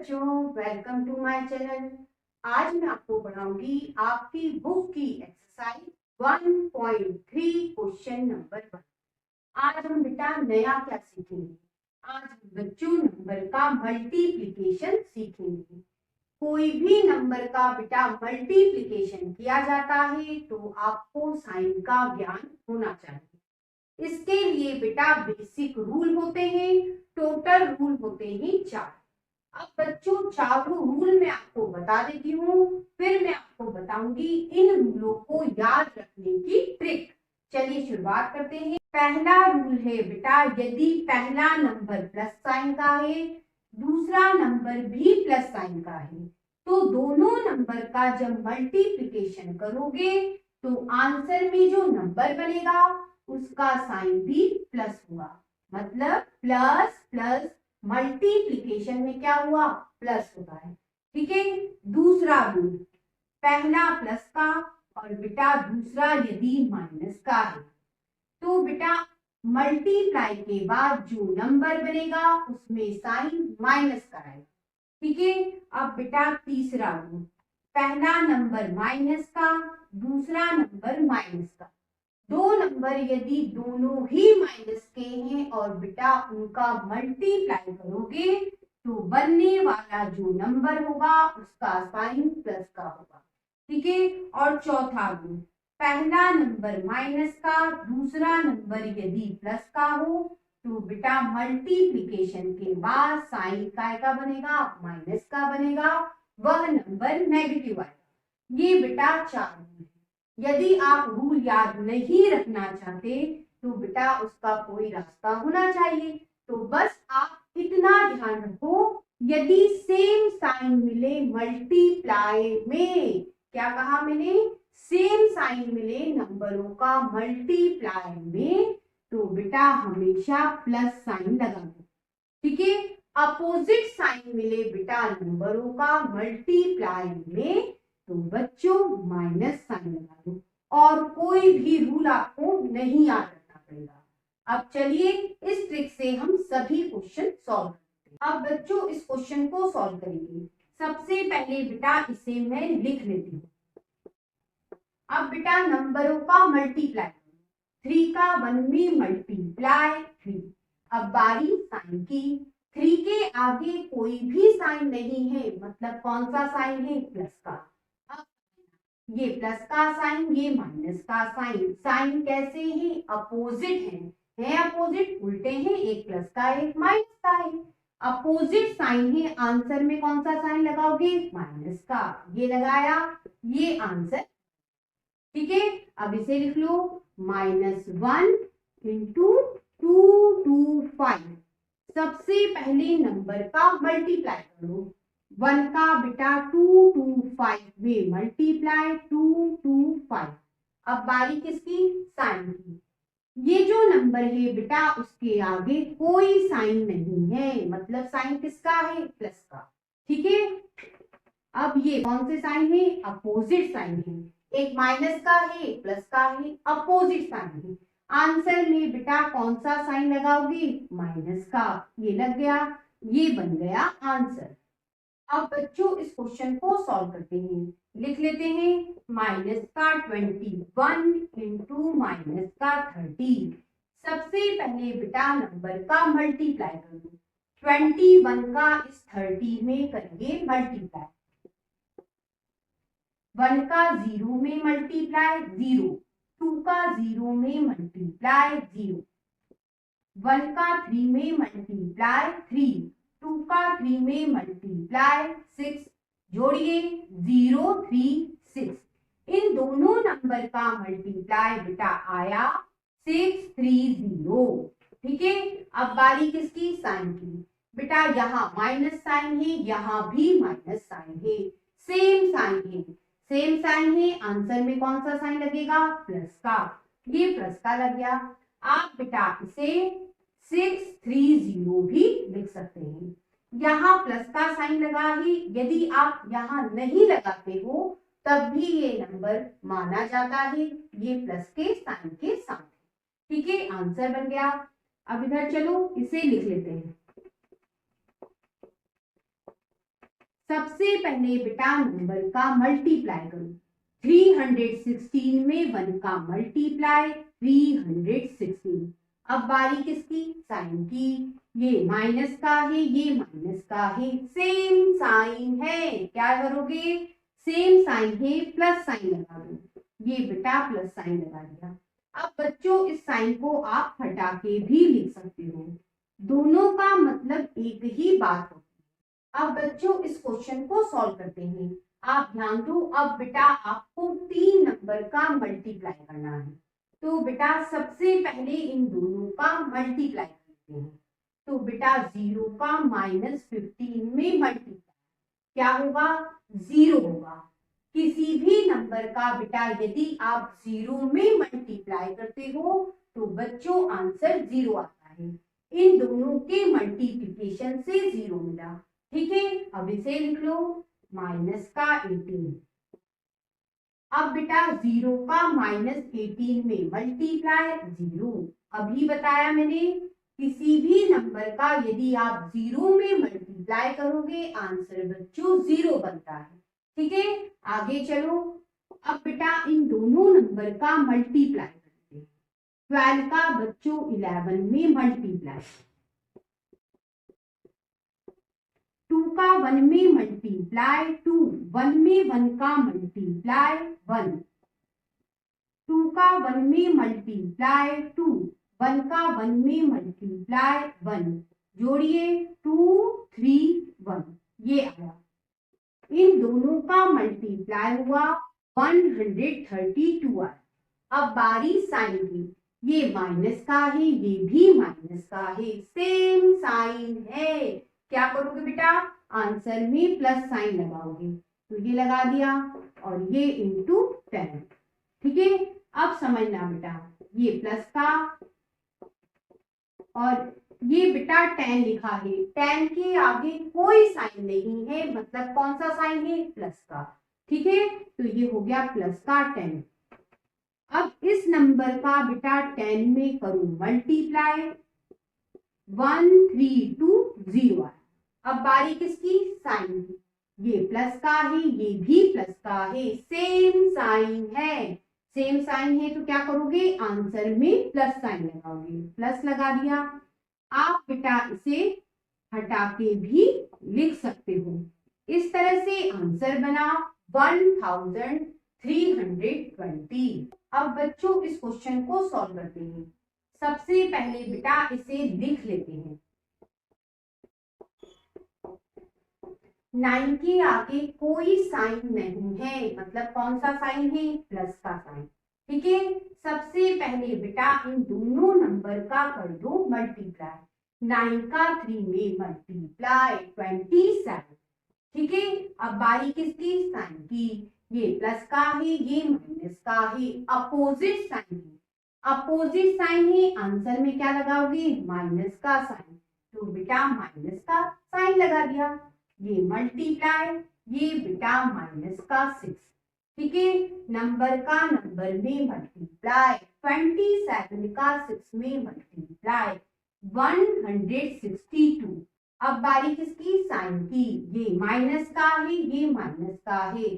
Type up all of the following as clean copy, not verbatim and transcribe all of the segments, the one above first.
बच्चों, welcome to my channel. आज मैं आपको पढ़ाऊंगी आपकी बुक की एक्सरसाइज 1.3 क्वेश्चन नंबर 1। आज हम बेटा नया क्या सीखेंगे? आज हम बच्चों नंबर का मल्टीप्लिकेशन सीखेंगे। कोई भी नंबर का बेटा मल्टीप्लिकेशन किया जाता है तो आपको साइन का ज्ञान होना चाहिए। इसके लिए बेटा बेसिक रूल होते हैं, टोटल रूल होते हैं 4। अब बच्चों चारों रूल मैं आपको बता देती हूँ, फिर मैं आपको बताऊंगी इन रूलों को याद रखने की ट्रिक। चलिए शुरुआत करते हैं। पहला रूल है बेटा, यदि पहला नंबर प्लस साइन का है, दूसरा नंबर भी प्लस साइन का है, तो दोनों नंबर का जब मल्टीप्लिकेशन करोगे तो आंसर में जो नंबर बनेगा उसका साइन भी प्लस हुआ। मतलब प्लस प्लस मल्टीप्लिकेशन में क्या हुआ? प्लस होता है। ठीक है। दूसरा रूल, पहला प्लस का और बेटा दूसरा यदि माइनस का है तो बेटा मल्टीप्लाई के बाद जो नंबर बनेगा उसमें साइन माइनस का है। ठीक है। अब बेटा तीसरा रूल, पहला नंबर माइनस का, दूसरा नंबर माइनस का, दो नंबर यदि दोनों ही माइनस के हैं और बेटा उनका मल्टीप्लाई करोगे तो बनने वाला जो नंबर होगा उसका साइन प्लस का होगा। ठीक है। और चौथा रूल, पहला नंबर माइनस का, दूसरा नंबर यदि प्लस का हो तो बेटा मल्टीप्लिकेशन के बाद साइन का बनेगा? माइनस का बनेगा। वह नंबर नेगेटिव आएगा। ये बेटा 4 रूल है। यदि आप रूल याद नहीं रखना चाहते तो बेटा उसका कोई रास्ता होना चाहिए। तो बस आप इतना ध्यान रखो, यदि सेम साइन मिले मल्टीप्लाई में, क्या कहा मैंने? सेम साइन मिले नंबरों का मल्टीप्लाई में तो बेटा हमेशा प्लस साइन लगा दो। ठीक है। अपोजिट साइन मिले बेटा नंबरों का मल्टीप्लाई में तो बच्चों माइनस साइन लगा दो। और कोई भी रूल आपको नहीं याद रखना पड़ेगा। अब चलिए इस ट्रिक से हम सभी क्वेश्चन सॉल्व करते हैं। अब बच्चों इस क्वेश्चन को सॉल्व करेंगे। सबसे पहले बेटा इसे मैं लिख लेती हूँ। अब बेटा नंबरों का मल्टीप्लाई, 3 का 1 में मल्टीप्लाई 3। अब बारी साइन की, 3 के आगे कोई भी साइन नहीं है, मतलब कौन सा साइन है? प्लस का। अब ये प्लस का साइन, ये माइनस का साइन, साइन कैसे है? अपोजिट है अपोजिट, उल्टे हैं, एक प्लस का एक माइनस का है। अपोजिट साइन है, आंसर में कौन सा साइन लगाओगे? माइनस का। ये लगाया, ये आंसर। ठीक है। अब इसे लिख लो, -1 इंटू 225। सबसे पहले नंबर का मल्टीप्लाई करो। 1 का बेटा 225 में मल्टीप्लाई 225। अब बारी किसकी? साइन की। ये जो नंबर है बेटा उसके आगे कोई साइन नहीं है, मतलब साइन किसका है? प्लस का। ठीक है। अब ये कौन से साइन है? अपोजिट साइन है। एक माइनस का है, प्लस का है, अपोजिट साइन है। आंसर में बेटा कौन सा साइन लगाओगे? माइनस का। ये लग गया, ये बन गया आंसर। अब बच्चों इस क्वेश्चन को सॉल्व करते हैं। लिख लेते हैं, माइनस का 21 इंटू माइनस का 30। सबसे पहले बेटा नंबर का मल्टीप्लाई करो। 21 का इस 30 में करेंगे मल्टीप्लाई। 1 का 0 में मल्टीप्लाई 0, 2 का 0 में मल्टीप्लाई 0, 1 का 3 में मल्टीप्लाई 3, 2 का 3 में मल्टीप्लाई 6। जोड़िए 0 3 6। इन दोनों नंबर का मल्टीप्लाई बेटा आया 630। ठीक है। अब बारी किसकी? साइन की। बेटा यहाँ माइनस साइन है, यहाँ भी माइनस साइन है, सेम साइन है। सेम साइन है, आंसर में कौन सा साइन लगेगा? प्लस का। ये प्लस का लग गया। आप बेटा इसे 630 भी लिख सकते हैं। यहाँ प्लस का साइन लगा है, यदि आप यहाँ नहीं लगाते हो तब भी ये नंबर माना जाता है, ये प्लस के साइन के साथ। ठीक है, आंसर बन गया। अब इधर चलो इसे लिख लेते हैं। सबसे पहले बेटा नंबर का मल्टीप्लाई करो। 316 में 1 का मल्टीप्लाई 316। अब बारी किसकी? साइन की। ये माइनस का है, ये माइनस का है, सेम साइन है, क्या करोगे? सेम साइन है, प्लस साइन लगा दो। ये बेटा प्लस साइन लगा दिया। अब बच्चों इस साइन को आप हटा के भी लिख सकते हो, दोनों का मतलब एक ही बात होती है। अब बच्चों इस क्वेश्चन को सॉल्व करते हैं। आप ध्यान दो, अब बेटा आपको 3 नंबर का मल्टीप्लाई करना है। तो बेटा सबसे पहले इन दोनों का मल्टीप्लाई करते हैं। तो बेटा 0 का -15 में मल्टीप्लाई क्या होगा? 0 होगा। किसी भी नंबर का बेटा यदि आप 0 में मल्टीप्लाई करते हो तो बच्चों आंसर 0 आता है। इन दोनों के मल्टीप्लिकेशन से 0 मिला। ठीक है, अब इसे लिख लो, माइनस का 18। अब बेटा 0 का -18 में मल्टीप्लाई 0। अभी बताया मैंने, किसी भी नंबर का यदि आप 0 में मल्टीप्लाई करोगे आंसर बच्चों 0 बनता है। ठीक है, आगे चलो। अब बेटा इन दोनों नंबर का मल्टीप्लाई करते हैं। 12 का बच्चों 11 में मल्टीप्लाई, 2 का 1 में मल्टीप्लाई 2, 1 में 1 का मल्टीप्लाई 1, 2 का 1 में मल्टीप्लाई 2, 1 का 1 में मल्टीप्लाई 1, जोड़िए 2 3 1, ये आया। इन दोनों का मल्टीप्लाई हुआ 132 आया। अब बारी साइन की, ये माइनस का है, ये भी माइनस का है, सेम साइन है। क्या करोगे बेटा? आंसर में प्लस साइन लगाओगे। तो ये लगा दिया और ये इंटू 10। ठीक है, अब समझना बेटा, ये प्लस का और ये बेटा 10 लिखा है, 10 के आगे कोई साइन नहीं है, मतलब कौन सा साइन है? प्लस का। ठीक है, तो ये हो गया प्लस का 10। अब इस नंबर का बेटा 10 में करूं मल्टीप्लाई, 1320 आया। अब बारी किसकी? साइन की। ये प्लस का है, ये भी प्लस का है, सेम साइन है। सेम साइन है तो क्या करोगे? आंसर में प्लस साइन लगाओगे। प्लस लगा दिया। आप बेटा इसे हटा के भी लिख सकते हो। इस तरह से आंसर बना 1320। अब बच्चों इस क्वेश्चन को सॉल्व करते हैं। सबसे पहले बेटा इसे लिख लेते हैं। 9 के आगे कोई साइन नहीं है, मतलब कौन सा साइन है? प्लस का साइन। ठीक है, सबसे पहले बेटा इन दोनों नंबर का कर दो मल्टीप्लाई। 9 का 3 में मल्टीप्लाई 27। ठीक है, अब बारी किसकी? साइन की। ये प्लस का है, ये माइनस का है, अपोजिट साइन है। अपोजिट साइन है, आंसर में क्या लगाओगे? माइनस का साइन। तो बेटा माइनस का साइन लगा दिया। ये मल्टीप्लाई, ये बेटा माइनस का 6। ठीक है, नंबर का नंबर में मल्टीप्लाई, 27 का 6 में मल्टीप्लाई 162। अब बारी किसकी? साइन की। ये माइनस का है, ये माइनस का है,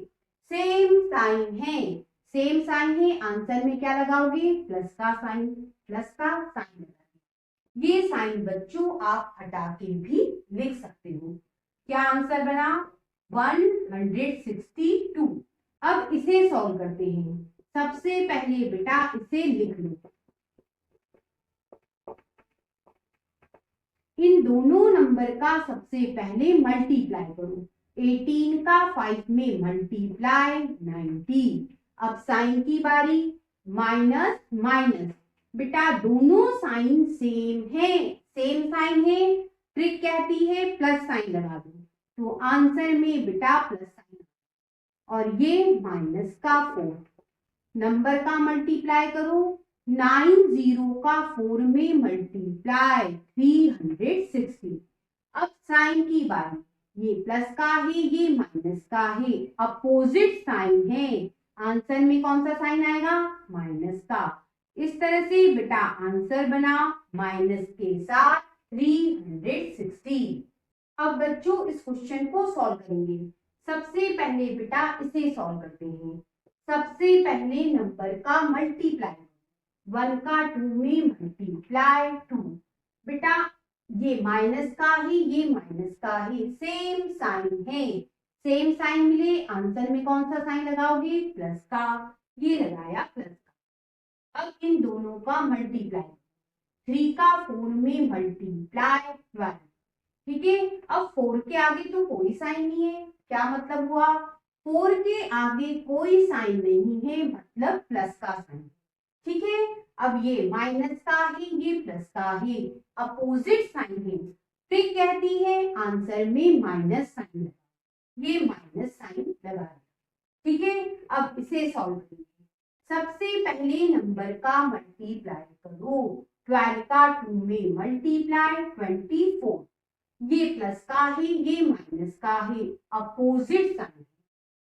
सेम साइन है। सेम साइन है, आंसर में क्या लगाओगे? प्लस का साइन। प्लस का साइन लगाओगे। ये साइन बच्चों आप हटा के भी लिख सकते हो। क्या आंसर बना? 162। अब इसे सॉल्व करते हैं। सबसे पहले बेटा इसे लिख लो। इन दोनों नंबर का सबसे पहले मल्टीप्लाई करो। 18 का 5 में मल्टीप्लाई 90। अब साइन की बारी, माइनस माइनस, बेटा दोनों साइन सेम है, सेम साइन है, ट्रिक कहती है प्लस साइन लगा दो। तो आंसर में बेटा प्लस साइन और ये माइनस का 4। नंबर का मल्टीप्लाई करो। 90 का 4 में मल्टीप्लाई 360। अब साइन की बारी, ये प्लस का है, ये माइनस का है, अपोजिट साइन है, आंसर में कौन सा साइन आएगा? माइनस का। इस तरह से बेटा आंसर बना माइनस के साथ 360। अब बच्चों इस क्वेश्चन को सॉल्व करेंगे। सबसे पहले बेटा इसे सॉल्व करते हैं। सबसे पहले नंबर का मल्टीप्लाई, 1 का 2 में मल्टीप्लाई 2। बेटा ये माइनस का ही, ये माइनस का ही, सेम साइन है, सेम साइन मिले, आंसर में कौन सा साइन लगाओगे? प्लस का, ये लगाया प्लस का। अब इन दोनों का मल्टीप्लाई, 3 का 4 में मल्टीप्लाई 12। ठीक है, अब 4 के आगे तो कोई साइन नहीं है, क्या मतलब हुआ? 4 के आगे कोई साइन नहीं है, मतलब प्लस का साइन। ठीक है, अब ये माइनस का है, ये प्लस का है, अपोजिट साइन है। ट्रिक कहती है आंसर में माइनस साइन लगा, ये माइनस साइन लगा दिया। ठीक है, अब इसे सॉल्व करिए। सबसे पहले नंबर का मल्टीप्लाई करो, 12 का 2 में मल्टीप्लाई 24। ये प्लस का है, ये माइनस का है, अपोजिट साइन।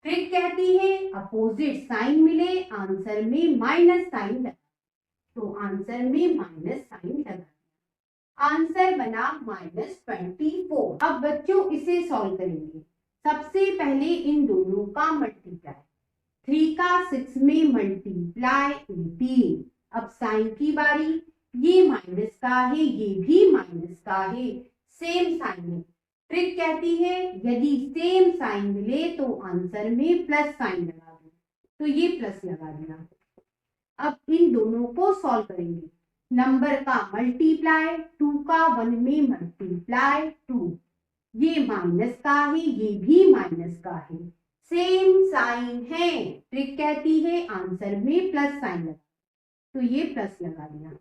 ट्रिक कहती है अपोजिट साइन मिले, आंसर में माइनस साइन लगा, तो आंसर में माइनस साइन लगा, आंसर बना -24। अब बच्चों इसे सॉल्व करेंगे। सबसे पहले इन दोनों का मल्टीप्लाई, 3 का 6 में मल्टीप्लाई 18। अब साइन की बारी, ये माइनस का है, ये भी माइनस का है, सेम साइन है। ट्रिक कहती है यदि सेम साइन मिले तो आंसर में प्लस साइन लगा दो, तो ये प्लस लगा दिया। अब इन दोनों को सॉल्व करेंगे। नंबर का मल्टीप्लाई, 2 का 1 में मल्टीप्लाई 2। ये माइनस का है, ये भी माइनस का है, सेम साइन है। ट्रिक कहती है आंसर में प्लस साइन लगा, तो ये प्लस लगा दिया।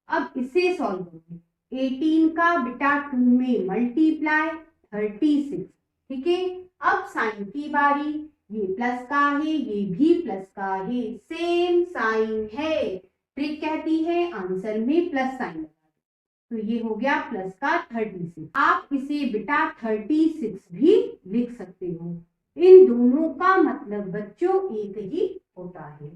अब इसे सॉल्व करेंगे। 18 का बेटा 2 में मल्टीप्लाई 36। ठीक है, अब साइन की बारी, ये प्लस का है, ये भी प्लस का है, सेम साइन है। ट्रिक कहती है आंसर में प्लस साइन लगा, तो ये हो गया प्लस का 36। आप इसे बेटा 36 भी लिख सकते हो। इन दोनों का मतलब बच्चों एक ही होता है।